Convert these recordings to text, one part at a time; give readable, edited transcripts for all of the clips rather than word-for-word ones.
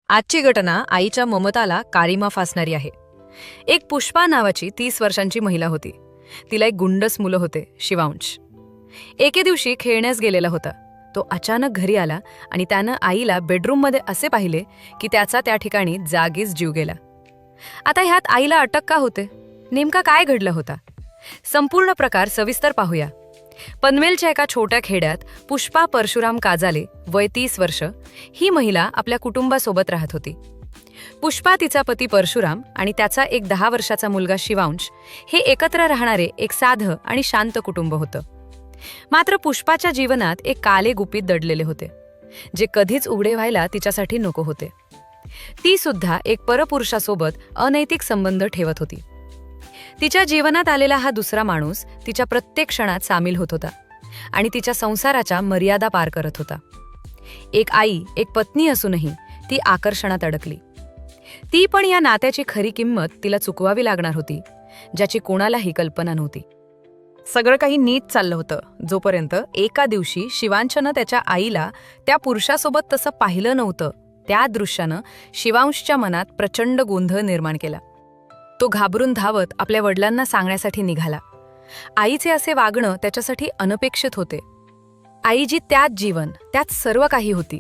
आजची घटना आईच्या ममताला काळिमा फासणारी आहे. एक पुष्पा नावाची 30 वर्षांची महिला होती. तिला एक गुंडस मुलं होते, शिवांश. एके दिवशी खेळण्यास गेलेला होता. तो अचानक घरी आला आणि त्यानं आईला बेडरूममध्ये असे पाहिले की त्याचा त्या ठिकाणी जागीच जीव गेला. आता ह्यात आईला अटक का होते? नेमका काय घडलं होता? संपूर्ण प्रकार सविस्तर पाहूया. पनवेलच्या एका छोट्या खेड्यात पुष्पा परशुराम काजाले, वय 30 वर्ष, ही महिला आपल्या कुटुंबासोबत राहत होती. पुष्पा, तिचा पती परशुराम आणि त्याचा एक 10 वर्षाचा मुलगा शिवांश हे एकत्र राहणारे एक साधं आणि शांत कुटुंब होतं. मात्र पुष्पाच्या जीवनात एक काले गुपित दडलेले होते, जे कधीच उघडे व्हायला तिच्यासाठी नको होते. ती सुद्धा एक परपुरुषासोबत अनैतिक संबंध ठेवत होती. तिच्या जीवनात आलेला हा दुसरा माणूस तिच्या प्रत्येक क्षणात सामील होत होता आणि तिच्या संसाराच्या मर्यादा पार करत होता. एक आई, एक पत्नी असूनही ती आकर्षणात अडकली. ती पण या नात्याची खरी किंमत तिला चुकवावी लागणार होती, ज्याची कोणालाही कल्पना नव्हती. सगळं काही नीट चाललं होतं, जोपर्यंत एका दिवशी शिवांशनं त्याच्या आईला त्या पुरुषासोबत तसं पाहिलं नव्हतं. त्या दृश्यानं शिवांशच्या मनात प्रचंड गोंधळ निर्माण केला. तो घाबरून धावत आपल्या वडिलांना सांगण्यासाठी निघाला. आईचे असे वागणं त्याच्यासाठी अनपेक्षित होते. आई जी त्यात जीवन, त्यात सर्व काही होती,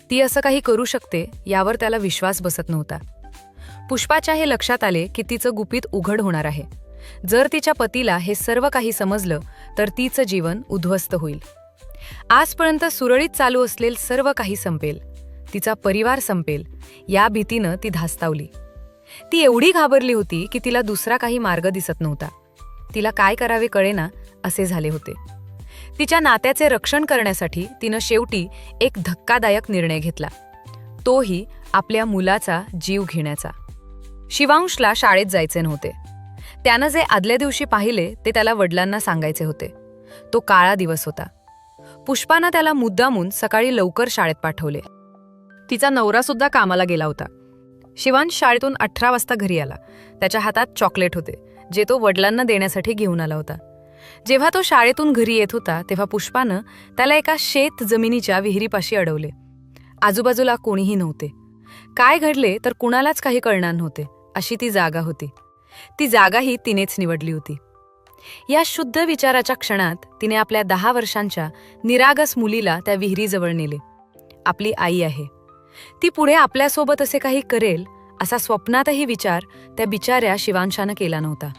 ती असं काही करू शकते यावर त्याला विश्वास बसत नव्हता. पुष्पाच्या हे लक्षात आले की तिचं गुपित उघड होणार आहे. जर तिच्या पतीला हे सर्व काही समजलं तर तिचं जीवन उद्ध्वस्त होईल. आजपर्यंत सुरळीत चालू असलेलं सर्व काही संपेल, तिचा परिवार संपेल, या भीतीनं ती धास्तावली. ती एवढी घाबरली होती की तिला दुसरा काही मार्ग दिसत नव्हता. तिला काय करावे कळेना असे झाले होते. तिच्या नात्याचे रक्षण करण्यासाठी तिनं शेवटी एक धक्कादायक निर्णय घेतला, तोही आपल्या मुलाचा जीव घेण्याचा. शिवांशला शाळेत जायचे नव्हते. त्यानं जे आदल्या दिवशी पाहिले ते त्याला वडिलांना सांगायचे होते. तो काळा दिवस होता. पुष्पानं त्याला मुद्दामून सकाळी लवकर शाळेत पाठवले. तिचा नवरा सुद्धा कामाला गेला होता. शिवांश शाळेतून 18 वाजता घरी आला. त्याच्या हातात चॉकलेट होते, जे तो वडिलांना देण्यासाठी घेऊन आला होता. जेव्हा तो शाळेतून घरी येत होता तेव्हा पुष्पानं त्याला एका शेत जमिनीच्या विहिरीपाशी अडवले. आजूबाजूला कोणीही नव्हते. काय घडले तर कुणालाच काही कळणार नव्हते, अशी ती जागा होती. ती जागाही तिनेच निवडली होती. या शुद्ध विचाराच्या क्षणात तिने आपल्या 10 वर्षांच्या निरागस मुलीला त्या विहिरीजवळ नेले. आपली आई आहे, ती पुढे आपल्यासोबत असे काही करेल असा स्वप्नातही विचार त्या बिचाऱ्या शिवांशानं केला नव्हता.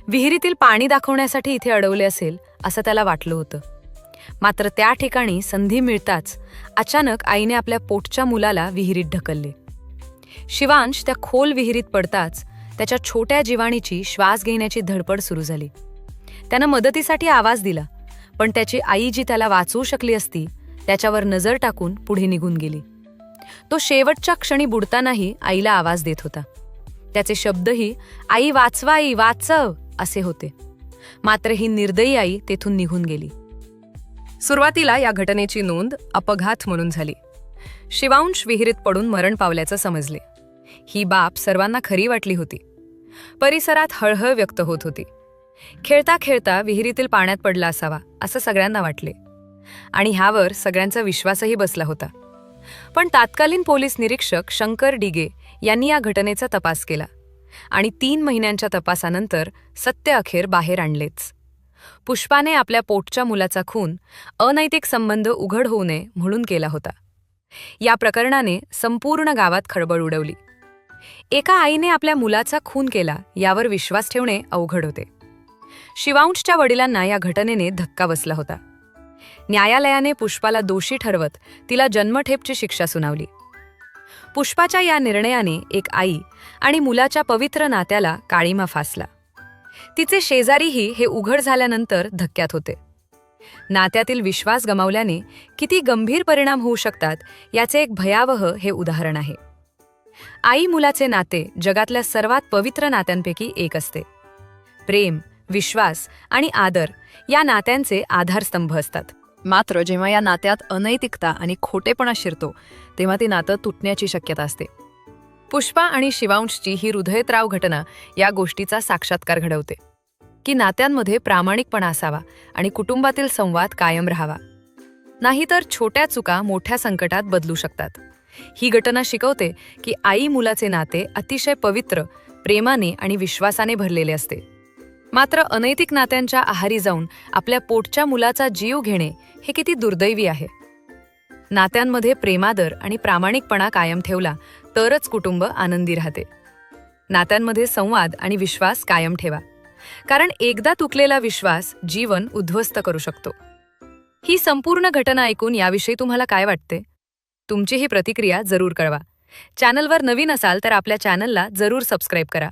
विहिरीतील पाणी दाखवण्यासाठी इथे अडवले असेल असं त्याला वाटलं होतं. मात्र त्या ठिकाणी संधी मिळताच अचानक आईने आपल्या पोटच्या मुलाला विहिरीत ढकलले. शिवांश त्या खोल विहिरीत पडताच त्याच्या छोट्या जीवाणीची श्वास घेण्याची धडपड सुरू झाली. त्यानं मदतीसाठी आवाज दिला, पण त्याची आई जी त्याला वाचवू शकली असती त्याच्यावर नजर टाकून पुढे निघून गेली. तो शेवटच्या क्षणी बुडतानाही आईला आवाज देत होता. त्याचे शब्दही आई वाचवा, आई वाचव असे होते. मात्र ही निर्दयी आई तेथून निघून गेली. सुरुवातीला या घटनेची नोंद अपघात म्हणून झाली. शिवांश विहिरीत पडून मरण पावल्याचं समजले. ही बाब सर्वांना खरी वाटली होती. परिसरात हळहळ व्यक्त होत होती. खेळता खेळता विहिरीतील पाण्यात पडला असावा असं सगळ्यांना वाटले आणि ह्यावर सगळ्यांचा विश्वासही बसला होता. पण तत्कालीन पोलीस निरीक्षक शंकर डिगे यांनी या घटनेचा तपास केला आणि 3 महिन्यांच्या तपासानंतर सत्य अखेर बाहेर आणलेच. पुष्पाने आपल्या पोटच्या मुलाचा खून अनैतिक संबंध उघड होऊ नये म्हणून केला होता. या प्रकरणाने संपूर्ण गावात खळबळ उडवली. एका आईने आपल्या मुलाचा खून केला यावर विश्वास ठेवणे अवघड होते. शिवांशच्या वडिलांना या घटनेने धक्का बसला होता. न्यायालयाने पुष्पाला दोषी ठरवत तिला जन्मठेपची शिक्षा सुनावली. पुष्पाच्या या निर्णयाने एक आई आणि मुलाच्या पवित्र नात्याला काळिमा फासला. तिचे शेजारीही हे उघड झाल्यानंतर धक्क्यात होते. नात्यातील विश्वास गमावल्याने किती गंभीर परिणाम होऊ शकतात याचे एक भयावह हे उदाहरण आहे. आई मुलाचे नाते जगातल्या सर्वात पवित्र नात्यांपैकी एक असते. प्रेम, विश्वास आणि आदर या नात्यांचे आधारस्तंभ असतात. मात्र जेव्हा या नात्यात अनैतिकता आणि खोटेपणा शिरतो तेव्हा ते नातं तुटण्याची शक्यता असते. पुष्पा आणि शिवांशची ही हृदयद्राव घटना या गोष्टीचा साक्षात्कार घडवते की नात्यांमध्ये प्रामाणिकपणा असावा आणि कुटुंबातील संवाद कायम राहावा. नाहीतर छोट्या चुका मोठ्या संकटात बदलू शकतात. ही घटना शिकवते की आई मुलाचे नाते अतिशय पवित्र, प्रेमाने आणि विश्वासाने भरलेले असते. मात्र अनैतिक नात्यांच्या आहारी जाऊन आपल्या पोटच्या मुलाचा जीव घेणे हे किती दुर्दैवी आहे. नात्यांमध्ये प्रेमादर आणि प्रामाणिकपणा कायम ठेवला तरच कुटुंब आनंदी राहते. नात्यांमध्ये संवाद आणि विश्वास कायम ठेवा, कारण एकदा तुटलेला विश्वास जीवन उद्ध्वस्त करू शकतो. ही संपूर्ण घटना ऐकून याविषयी तुम्हाला काय वाटते? तुमची ही प्रतिक्रिया जरूर कळवा. चॅनलवर नवीन असाल तर आपल्या चॅनलला जरूर सबस्क्राईब करा.